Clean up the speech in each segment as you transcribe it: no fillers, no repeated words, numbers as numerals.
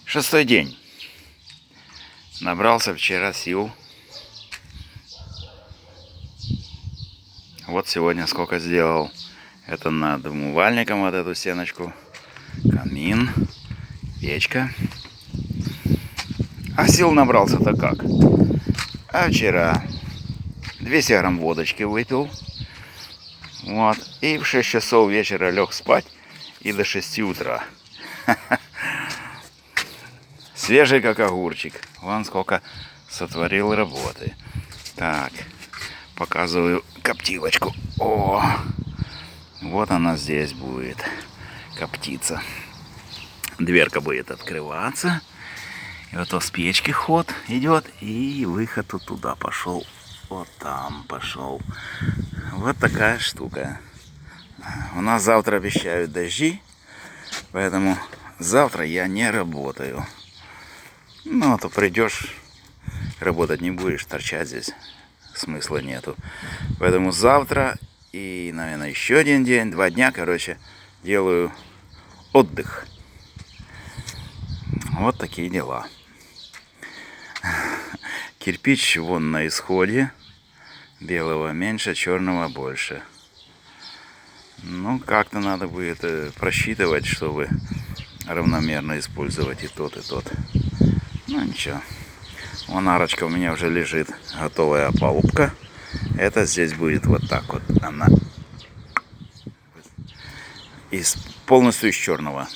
Шестой день. Набрался вчера сил. Вот сегодня сколько сделал. Это над умывальником вот эту стеночку. Камин. Печка. А сил набрался-то как? А вчера 200 грамм водочки выпил. Вот. И в 6 часов вечера лег спать. И до 6 утра. Свежий как огурчик. Вон сколько сотворил работы. Так. Показываю коптилочку. О! Вот она здесь будет коптиться. Дверка будет открываться. И вот с печки ход идет. И выход вот туда пошел. Вот там пошел. Вот такая штука. У нас завтра обещают дожди. Поэтому завтра я не работаю. Ну, а то придешь, работать не будешь, торчать здесь. Смысла нету. Поэтому завтра и, наверное, еще один день, 2 дня, короче, делаю отдых. Вот такие дела. Кирпич вон на исходе. Белого меньше, черного больше. Ну, как-то надо будет просчитывать, чтобы равномерно использовать и тот, и тот. Ну, ничего. Вон арочка у меня уже лежит. Готовая опалубка. Это здесь будет вот так вот. Она полностью из черного.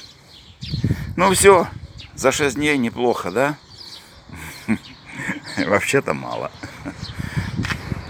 Ну, все. За 6 дней неплохо, да? Вообще-то мало.